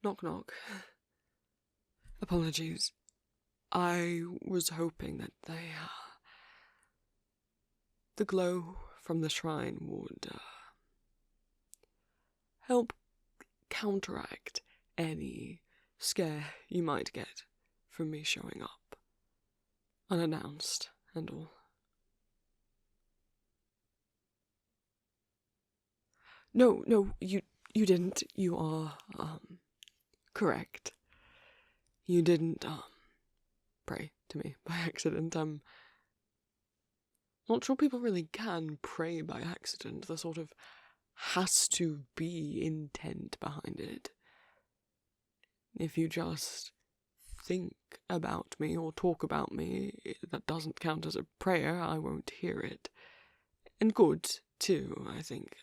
Knock knock. Apologies. I was hoping that the glow from the shrine would help counteract any scare you might get from me showing up unannounced and all. No, you didn't. You are, correct. You didn't, pray to me by accident. I'm not sure people really can pray by accident. There sort of has to be intent behind it. If you just think about me or talk about me, that doesn't count as a prayer. I won't hear it. And good, too, I think.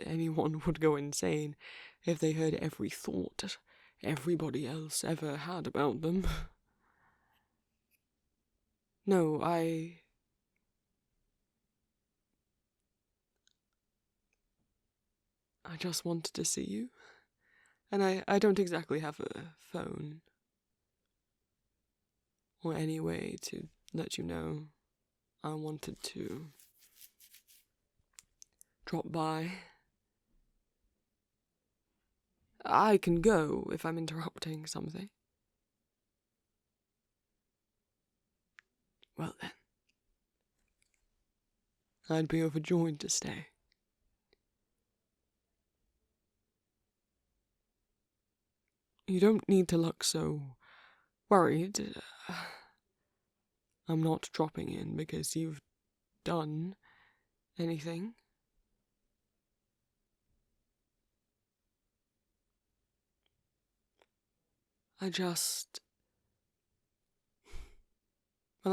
Anyone would go insane if they heard every thought everybody else ever had about them. No, I just wanted to see you. And I don't exactly have a phone or any way to let you know I wanted to drop by. I can go if I'm interrupting something. Well then, I'd be overjoyed to stay. You don't need to look so worried. I'm not dropping in because you've done anything. Well,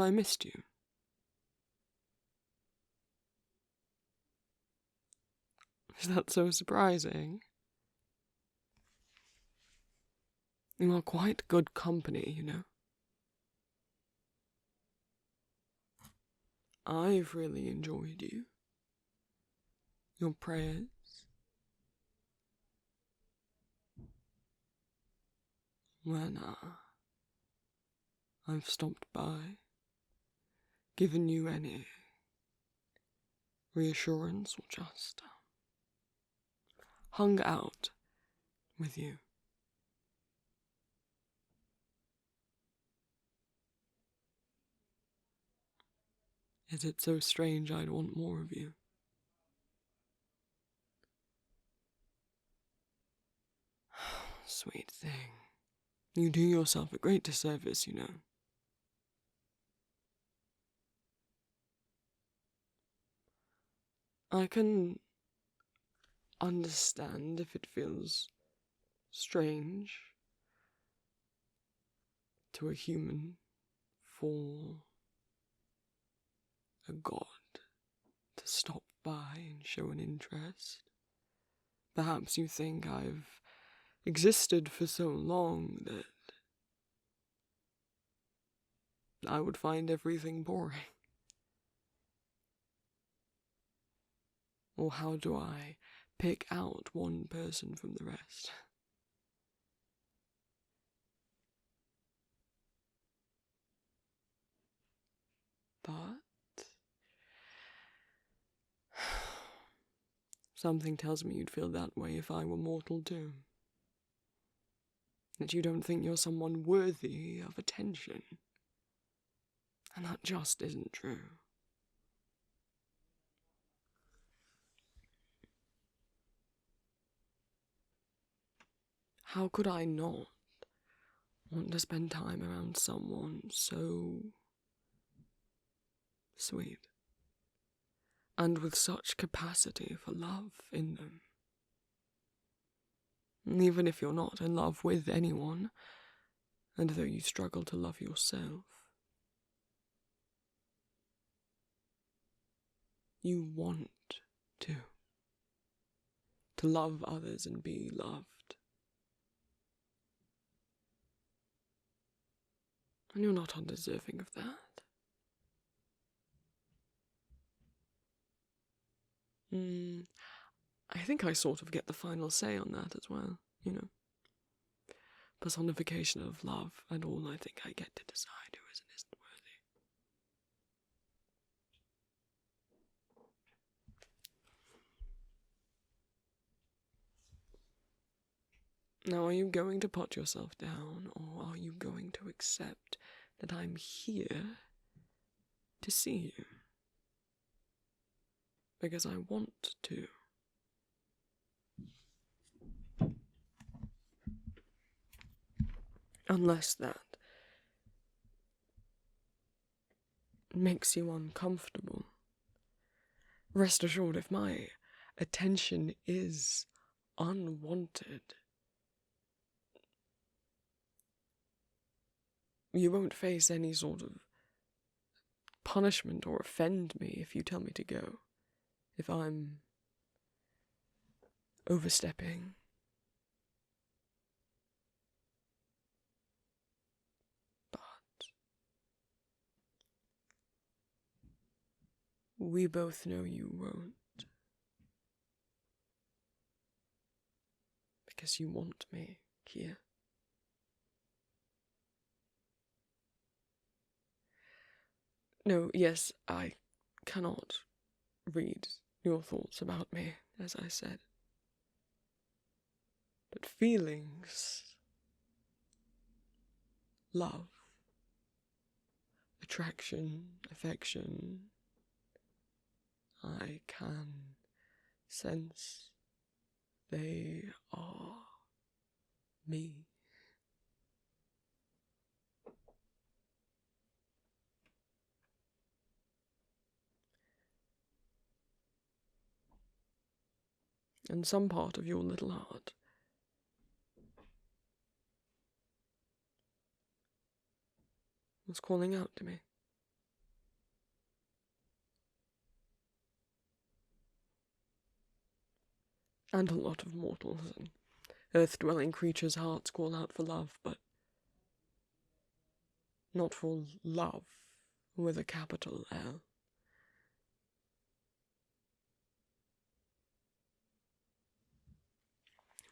I missed you. Is that so surprising? You are quite good company, you know. I've really enjoyed you. Your prayers. When, I've stopped by, given you any reassurance or just hung out with you. Is it so strange I'd want more of you? Sweet thing. You do yourself a great disservice, you know. I can understand if it feels strange to a human for a god to stop by and show an interest. Perhaps you think I've existed for so long that I would find everything boring. Or how do I pick out one person from the rest? But something tells me you'd feel that way if I were mortal too. That you don't think you're someone worthy of attention. And that just isn't true. How could I not want to spend time around someone so sweet and with such capacity for love in them? And even if you're not in love with anyone, and though you struggle to love yourself, you want to love others and be loved. And you're not undeserving of that. I think I sort of get the final say on that as well, you know. personification of love, and all I think I get to decide who is and isn't worthy. Now, are you going to put yourself down, or are you going to accept that I'm here to see you? Because I want to. Unless that makes you uncomfortable. Rest assured, if my attention is unwanted, you won't face any sort of punishment or offend me if you tell me to go. If I'm overstepping. But we both know you won't. Because you want me here. No, yes, I cannot read your thoughts about me, as I said. But feelings, love, attraction, affection, I can sense they are me. And some part of your little heart was calling out to me. And a lot of mortals and earth-dwelling creatures' hearts call out for love, but not for love with a capital L.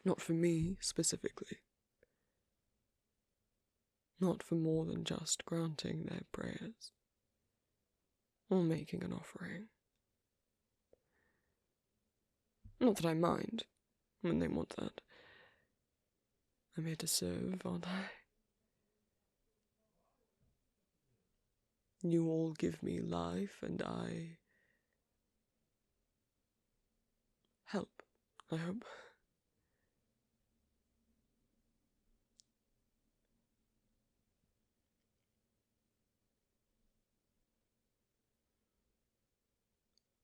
Not for me, specifically. Not for more than just granting their prayers, or making an offering. Not that I mind, when they want that. I'm here to serve, aren't I? You all give me life, and I help, I hope.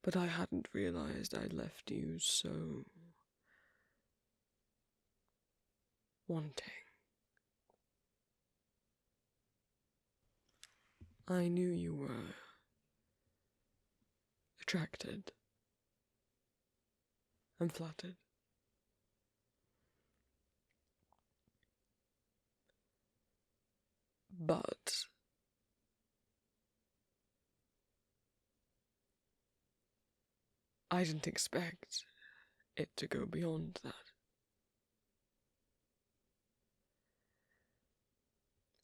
But I hadn't realized I'd left you so wanting. I knew you were attracted and flattered. But I didn't expect it to go beyond that.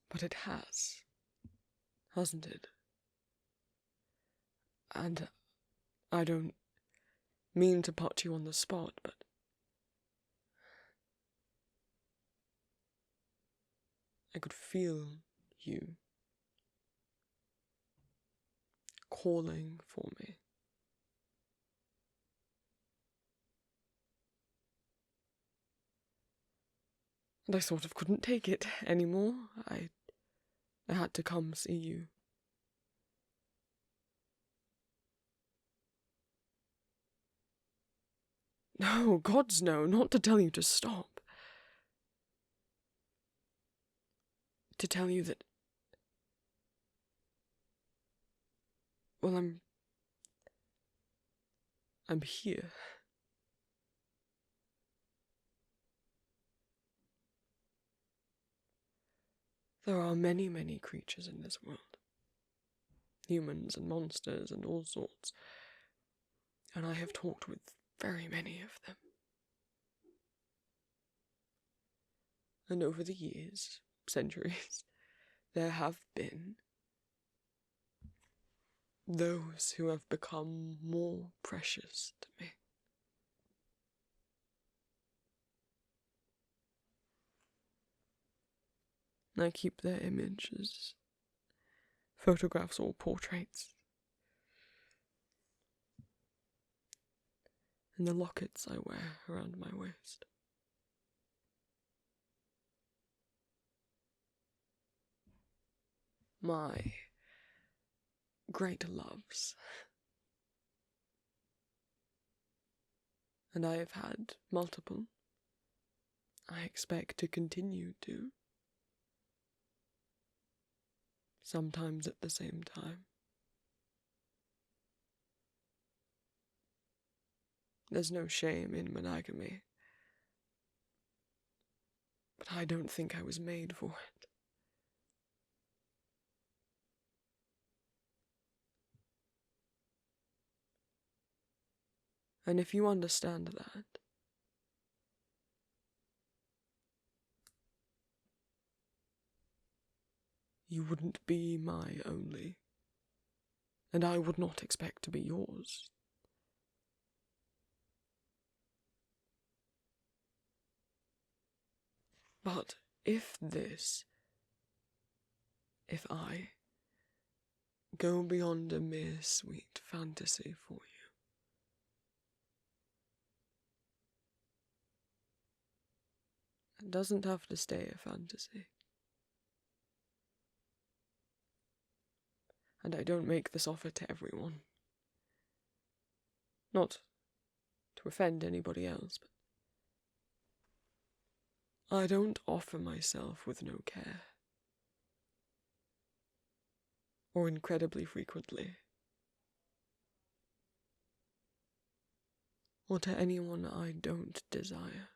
But it has, hasn't it? And I don't mean to put you on the spot, but I could feel you calling for me. And I sort of couldn't take it anymore. I had to come see you. No, gods no, not to tell you to stop. To tell you that... Well, I'm here. There are many, many creatures in this world. Humans and monsters and all sorts. And I have talked with very many of them. And over the years, centuries, there have been those who have become more precious to me. I keep their images, photographs or portraits, in the lockets I wear around my waist. My great loves. And I have had multiple. I expect to continue to. Sometimes at the same time. There's no shame in monogamy. But I don't think I was made for it. And if you understand that, you wouldn't be my only, and I would not expect to be yours. But if I go beyond a mere sweet fantasy for you, it doesn't have to stay a fantasy. And I don't make this offer to everyone. Not to offend anybody else, but I don't offer myself with no care. Or incredibly frequently. Or to anyone I don't desire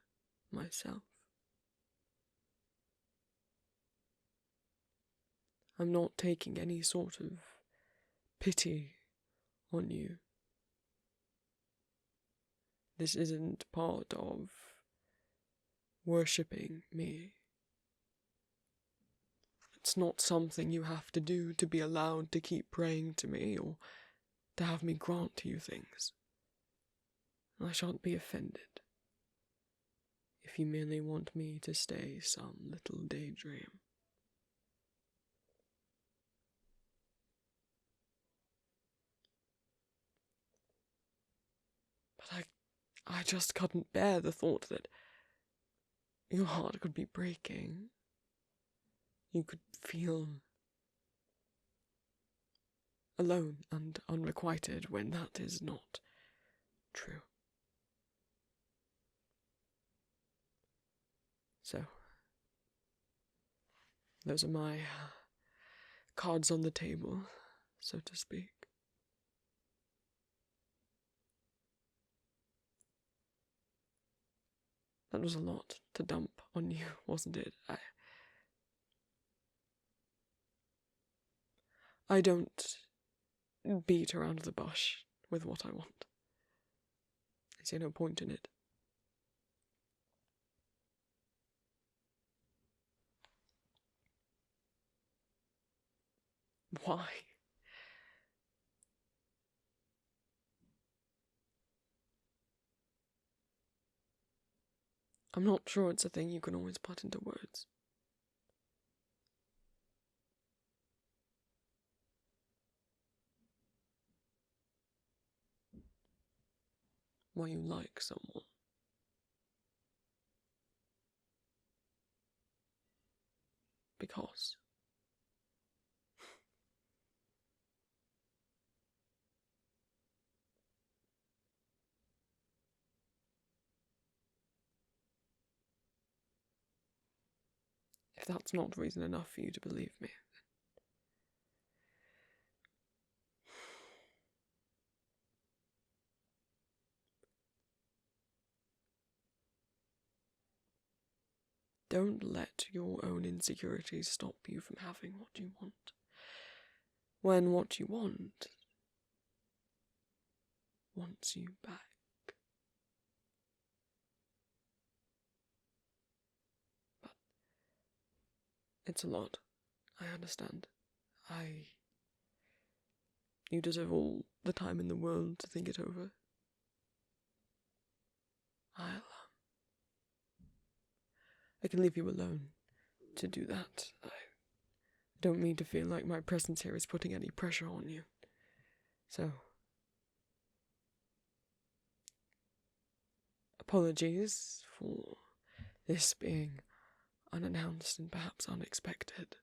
myself. I'm not taking any sort of pity on you. This isn't part of worshipping me. It's not something you have to do to be allowed to keep praying to me or to have me grant you things. I shan't be offended if you merely want me to stay some little daydream. But I just couldn't bear the thought that your heart could be breaking. You could feel alone and unrequited when that is not true. So, those are my cards on the table, so to speak. That was a lot to dump on you, wasn't it? I don't beat around the bush with what I want. I see no point in it. Why? I'm not sure it's a thing you can always put into words. Why you like someone. Because. If that's not reason enough for you to believe me, don't let your own insecurities stop you from having what you want. When what you want wants you back. But It's a lot. I understand. You deserve all the time in the world to think it over. I can leave you alone to do that. I don't mean to feel like my presence here is putting any pressure on you. So, apologies for this being unannounced and perhaps unexpected.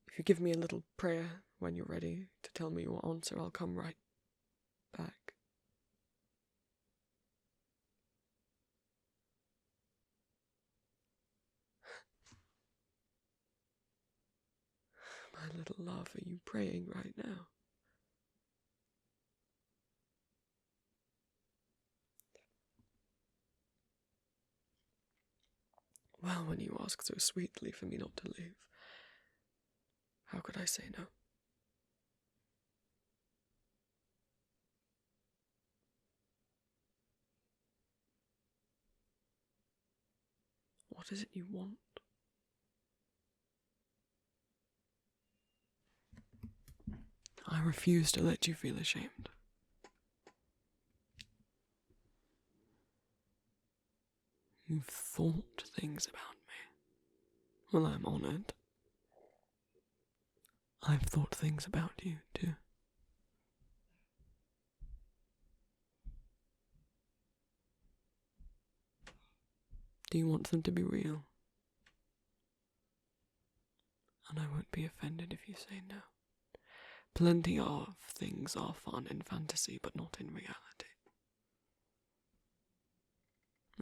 If you give me a little prayer when you're ready to tell me your answer, I'll come right back. My little love, are you praying right now? Well, when you ask so sweetly for me not to leave, how could I say no? What is it you want? I refuse to let you feel ashamed. You've thought things about me. Well, I'm honoured. I've thought things about you, too. Do you want them to be real? And I won't be offended if you say no. Plenty of things are fun in fantasy, but not in reality.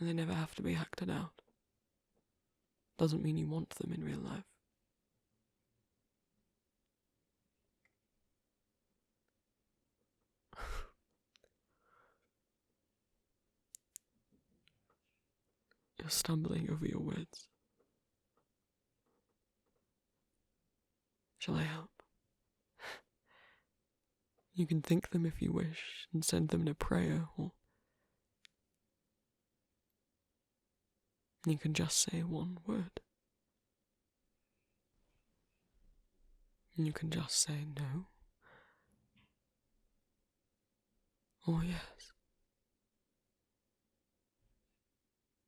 They never have to be acted out. Doesn't mean you want them in real life. You're stumbling over your words. Shall I help? You can think them if you wish and send them in a prayer, or you can just say one word. You can just say no, or yes.